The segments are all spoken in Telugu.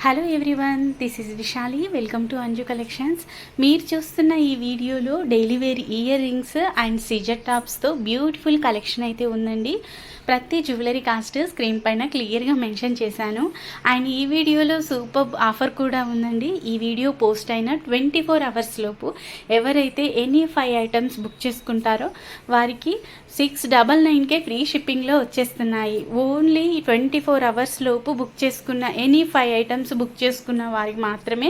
Hello everyone, this is Vishali. Welcome to Anju collections. మీరు చూస్తున్న ఈ వీడియోలో daily wear earrings and సీజర్ టాప్స్తో బ్యూటిఫుల్ కలెక్షన్ అయితే ఉందండి. ప్రతి జ్యువెలరీ కాస్ట్ స్క్రీన్ పైన క్లియర్గా మెన్షన్ చేశాను. అండ్ ఈ వీడియోలో సూపర్ ఆఫర్ కూడా ఉందండి. ఈ వీడియో పోస్ట్ అయిన 24 అవర్స్ లోపు ఎవరైతే ఎనీ 5 ఐటమ్స్ బుక్ చేసుకుంటారో వారికి 699కే ఫ్రీ షిప్పింగ్లో వచ్చేస్తున్నాయి. ఓన్లీ 24 అవర్స్ లోపు బుక్ చేసుకున్న ఎనీ 5 ఐటమ్స్ బుక్ చేసుకున్న వారికి మాత్రమే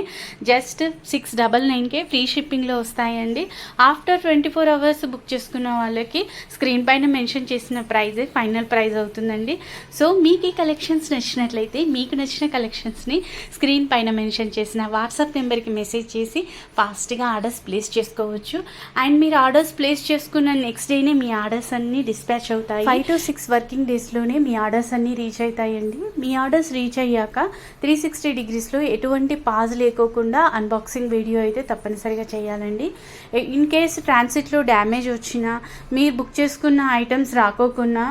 జస్ట్ 699కే ఫ్రీ షిప్పింగ్లో వస్తాయండి. ఆఫ్టర్ 24 అవర్స్ బుక్ చేసుకున్న వాళ్ళకి స్క్రీన్ పైన మెన్షన్ చేసిన ప్రైజే ఫైనల్ ప్రైజ్ అవుతుందండి. సో మీకు ఈ కలెక్షన్స్ నచ్చినట్లయితే మీకు నచ్చిన కలెక్షన్స్ని స్క్రీన్ పైన మెన్షన్ చేసిన వాట్సాప్ నెంబర్కి మెసేజ్ చేసి ఫాస్ట్గా ఆర్డర్స్ ప్లేస్ చేసుకోవచ్చు. అండ్ మీరు ఆర్డర్స్ ప్లేస్ చేసుకున్న నెక్స్ట్ డేనే మీ ఆర్డర్స్ అన్నీ డిస్పాచ్ అవుతాయి. 5 to 6 వర్కింగ్ డేస్లోనే మీ ఆర్డర్స్ అన్నీ రీచ్ అవుతాయండి. మీ ఆర్డర్స్ రీచ్ అయ్యాక 360 డిగ్రీస్లో ఎటువంటి పాజ్ లేకోకుండా అన్బాక్సింగ్ వీడియో అయితే తప్పనిసరిగా చేయాలండి. ఇన్ కేస్ ట్రాన్సిట్లో డ్యామేజ్ వచ్చినా, మీరు బుక్ చేసుకున్న ఐటమ్స్ రాకోకున్నా,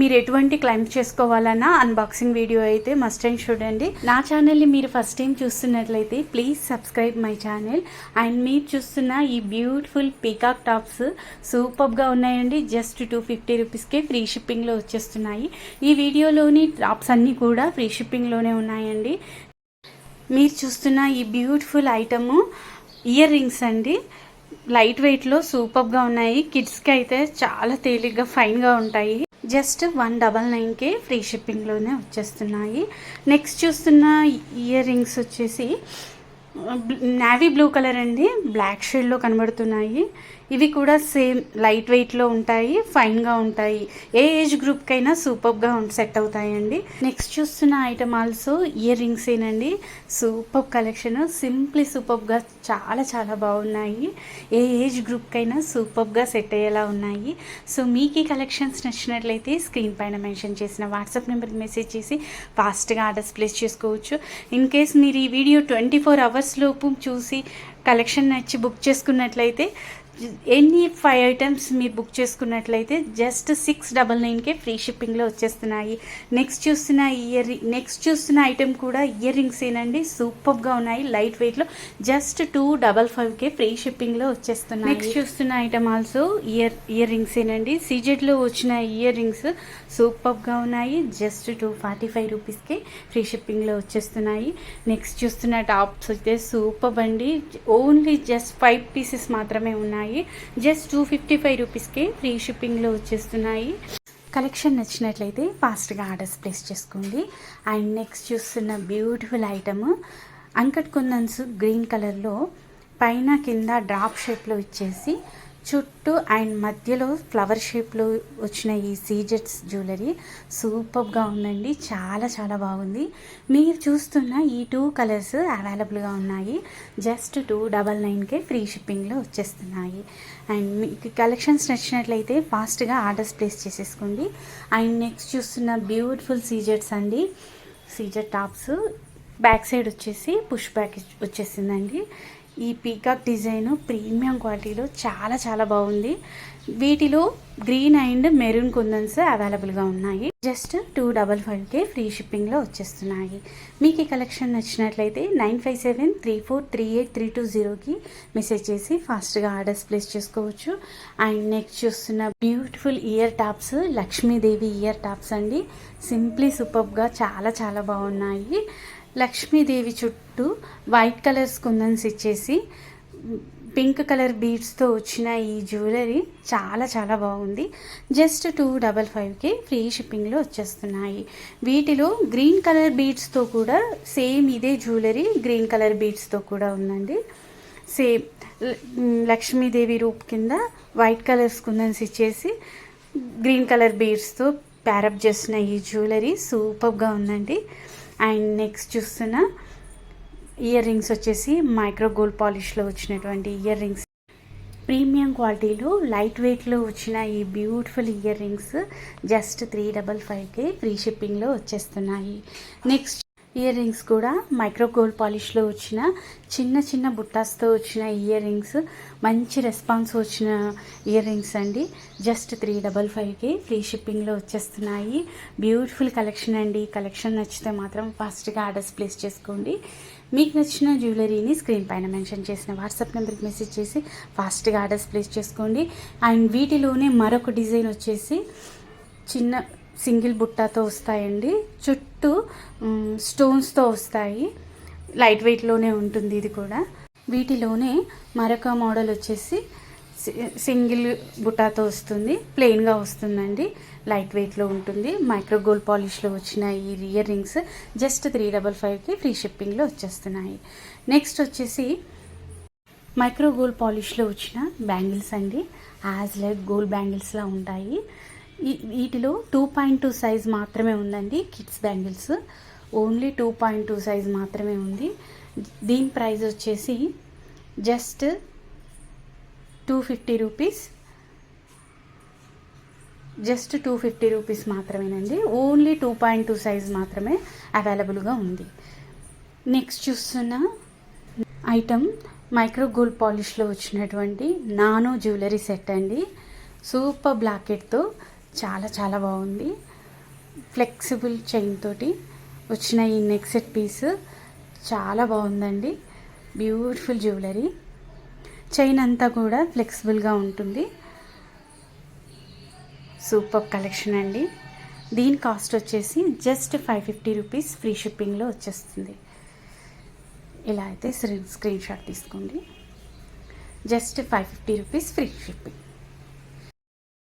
మీరు ఎటువంటి క్లైమ్ చేసుకోవాలన్నా అన్బాక్సింగ్ వీడియో అయితే మస్ట్ అండ్ షుడ్ అండి. నా ఛానల్ని మీరు ఫస్ట్ టైం చూస్తున్నట్లయితే please subscribe my channel. And మీరు చూస్తున్న ఈ బ్యూటిఫుల్ పీకాక్ టాప్స్ సూపర్గా ఉన్నాయండి. జస్ట్ 250 రూపీస్కే ఫ్రీ షిప్పింగ్లో వచ్చేస్తున్నాయి. ఈ వీడియోలోని టాప్స్ అన్నీ కూడా ఫ్రీ షిప్పింగ్లోనే ఉన్నాయండి. మీరు చూస్తున్న ఈ బ్యూటిఫుల్ ఐటము ఇయర్ రింగ్స్ అండి. లైట్ వెయిట్లో సూపర్గా ఉన్నాయి. కిడ్స్కి అయితే చాలా తేలిగ్గా ఫైన్గా ఉంటాయి. జస్ట్ 199కే ఫ్రీ షిప్పింగ్లోనే వచ్చేస్తున్నాయి. నెక్స్ట్ చూస్తున్న ఇయర్ రింగ్స్ వచ్చేసి నావీ బ్లూ కలర్ అండి, బ్లాక్ షేడ్లో కనబడుతున్నాయి. ఇవి కూడా సేమ్ లైట్ వెయిట్లో ఉంటాయి, ఫైన్గా ఉంటాయి. ఏ ఏజ్ గ్రూప్కైనా సూపర్గా సెట్ అవుతాయండి. నెక్స్ట్ చూస్తున్న ఐటమ్ ఆల్సో ఇయర్ రింగ్స్ ఏనండి. సూపర్ కలెక్షన్, సింప్లీ సూపర్గా చాలా చాలా బాగున్నాయి. ఏ ఏజ్ గ్రూప్కైనా సూపర్గా సెట్ అయ్యేలా ఉన్నాయి. సో మీకు ఈ కలెక్షన్స్ నచ్చినట్లయితే స్క్రీన్ పైన మెన్షన్ చేసిన వాట్సాప్ నెంబర్కి మెసేజ్ చేసి ఫాస్ట్గా ఆర్డర్స్ ప్లేస్ చేసుకోవచ్చు. ఇన్ కేస్ మీరు ఈ వీడియో 24 అవర్స్ లోపు చూసి కలెక్షన్ నచ్చి బుక్ చేసుకున్నట్లయితే ఎనీ 5 ఐటమ్స్ మీరు బుక్ చేసుకున్నట్లయితే జస్ట్ 699కే ఫ్రీ షిప్పింగ్లో వచ్చేస్తున్నాయి. నెక్స్ట్ చూస్తున్న ఐటమ్ కూడా ఇయర్ రింగ్స్ ఏనండి. సూపర్గా ఉన్నాయి, లైట్ వెయిట్లో జస్ట్ 255కే ఫ్రీ షిప్పింగ్లో వచ్చేస్తున్నాయి. నెక్స్ట్ చూస్తున్న ఐటమ్ ఆల్సో ఇయర్ రింగ్స్ ఏనండి. సీజెడ్లో వచ్చిన ఇయర్ రింగ్స్ సూపర్గా ఉన్నాయి. జస్ట్ 245 రూపీస్కే ఫ్రీ షిప్పింగ్లో వచ్చేస్తున్నాయి. నెక్స్ట్ చూస్తున్న టాప్స్ అయితే సూపర్ అండి. ఓన్లీ జస్ట్ 5 పీసెస్ మాత్రమే ఉన్నాయి. జస్ట్ 255 రూపీస్కే ఫ్రీ షిప్పింగ్లో వచ్చేస్తున్నాయి. కలెక్షన్ నచ్చినట్లయితే ఫాస్ట్గా ఆర్డర్స్ ప్లేస్ చేసుకోండి. అండ్ నెక్స్ట్ చూస్తున్న బ్యూటిఫుల్ ఐటమ్ అంకట్ కుందన్స్ గ్రీన్ కలర్లో పైన కింద డ్రాప్ షేప్లో ఇచ్చేసి చుట్టూ అండ్ మధ్యలో ఫ్లవర్ షేప్లో వచ్చిన ఈ సీజెట్స్ జ్యువెలరీ సూపర్గా ఉందండి. చాలా చాలా బాగుంది. మీరు చూస్తున్న ఈ 2 కలర్స్ అవైలబుల్గా ఉన్నాయి. జస్ట్ 299కే ఫ్రీ షిప్పింగ్లో వచ్చేస్తున్నాయి. అండ్ మీకు కలెక్షన్స్ నచ్చినట్లయితే ఫాస్ట్గా ఆర్డర్స్ ప్లేస్ చేసేసుకోండి. అండ్ నెక్స్ట్ చూస్తున్న బ్యూటిఫుల్ సీజెట్స్ అండి. సీజెట్ టాప్స్ బ్యాక్ సైడ్ వచ్చేసి పుష్ బ్యాక్ వచ్చేసిందండి. ఈ పీకాక్ డిజైన్ ప్రీమియం క్వాలిటీలో చాలా చాలా బాగుంది. వీటిలో గ్రీన్ అండ్ మెరూన్ కుందన్స్ అవైలబుల్గా ఉన్నాయి. జస్ట్ 255కే ఫ్రీ షిప్పింగ్లో వచ్చేస్తున్నాయి. మీకు ఈ కలెక్షన్ నచ్చినట్లయితే 9573438320కి మెసేజ్ చేసి ఫాస్ట్గా ఆర్డర్స్ ప్లేస్ చేసుకోవచ్చు. అండ్ నెక్స్ట్ చూస్తున్న beautiful ear tops Lakshmidevi ear tops అండి. సింప్లీ సూపర్గా చాలా చాలా బాగున్నాయి. లక్ష్మీదేవి చుట్టూ వైట్ కలర్స్ కుందన్స్ ఇచ్చేసి పింక్ కలర్ బీడ్స్తో వచ్చిన ఈ జ్యువెలరీ చాలా చాలా బాగుంది. జస్ట్ 255కే ఫ్రీ షిప్పింగ్లో వచ్చేస్తున్నాయి. వీటిలో గ్రీన్ కలర్ బీడ్స్తో కూడా సేమ్ ఇదే జ్యువెలరీ గ్రీన్ కలర్ బీడ్స్తో కూడా ఉందండి. సేమ్ లక్ష్మీదేవి రూప్ కింద వైట్ కలర్స్ కుందన్స్ ఇచ్చేసి గ్రీన్ కలర్ బీడ్స్తో ప్యారప్ చేసిన ఈ జ్యువెలరీ సూపర్గా ఉందండి. అండ్ నెక్స్ట్ చూస్తున్న ఇయర్ రింగ్స్ వచ్చేసి మైక్రో గోల్డ్ పాలిష్లో వచ్చినటువంటి ఇయర్ రింగ్స్. ప్రీమియం క్వాలిటీలో లైట్ వెయిట్లో వచ్చిన ఈ బ్యూటిఫుల్ ఇయర్ రింగ్స్ జస్ట్ 355కే ఫ్రీ షిప్పింగ్లో వచ్చేస్తున్నాయి. ఇయర్ రింగ్స్ కూడా మైక్రో గోల్డ్ పాలిష్లో వచ్చిన చిన్న చిన్న బుట్టాస్తో వచ్చిన ఇయర్ రింగ్స్, మంచి రెస్పాన్స్ వచ్చిన ఇయర్ రింగ్స్ అండి. జస్ట్ 355కి ఫ్రీ షిప్పింగ్లో వచ్చేస్తున్నాయి. బ్యూటిఫుల్ కలెక్షన్ అండి. కలెక్షన్ నచ్చితే మాత్రం ఫాస్ట్గా ఆర్డర్స్ ప్లేస్ చేసుకోండి. మీకు నచ్చిన జ్యువెలరీని స్క్రీన్ పైన మెన్షన్ చేసిన వాట్సాప్ నెంబర్కి మెసేజ్ చేసి ఫాస్ట్గా ఆర్డర్స్ ప్లేస్ చేసుకోండి. అండ్ వీటిలోనే మరొక డిజైన్ వచ్చేసి చిన్న సింగిల్ బుట్టాతో వస్తాయండి. చుట్టూ స్టోన్స్తో వస్తాయి. లైట్ వెయిట్లోనే ఉంటుంది ఇది కూడా. వీటిలోనే మరొక మోడల్ వచ్చేసి సింగిల్ బుట్టాతో వస్తుంది. ప్లెయిన్గా వస్తుందండి. లైట్ వెయిట్లో ఉంటుంది. మైక్రో గోల్డ్ పాలిష్లో వచ్చిన ఈ ఇయర్ రింగ్స్ జస్ట్ 355కి ఫ్రీ షిప్పింగ్లో వచ్చేస్తున్నాయి. నెక్స్ట్ వచ్చేసి మైక్రో గోల్డ్ పాలిష్లో వచ్చిన బ్యాంగిల్స్ అండి. యాజ్ లైక్ గోల్డ్ బ్యాంగిల్స్లా ఉంటాయి. వీటిలో 2.2 సైజ్ మాత్రమే ఉందండి. కిడ్స్ బ్యాంగిల్స్ ఓన్లీ 2.2 సైజ్ మాత్రమే ఉంది. దీని ప్రైస్ వచ్చేసి జస్ట్ 250 రూపీస్. జస్ట్ 250 రూపీస్ మాత్రమేనండి. ఓన్లీ 2.2 సైజ్ మాత్రమే అవైలబుల్గా ఉంది. నెక్స్ట్ చూస్తున్న ఐటమ్ మైక్రో గోల్డ్ పాలిష్లో వచ్చినటువంటి నానో జ్యువెలరీ సెట్ అండి. సూపర్ బ్లాకెట్తో చాలా చాలా బాగుంది. ఫ్లెక్సిబుల్ చైన్ తోటి వచ్చిన ఈ నెక్ సెట్ పీస్ చాలా బాగుందండి. Beautiful jewellery. చైన్ అంతా కూడా ఫ్లెక్సిబుల్గా ఉంటుంది. సూపర్ కలెక్షన్ అండి. దీని కాస్ట్ వచ్చేసి జస్ట్ 550 రూపీస్ ఫ్రీ షిప్పింగ్లో వచ్చేస్తుంది. ఇలా అయితే స్క్రీన్ షాట్ తీసుకోండి. Just 550 rupees free shipping.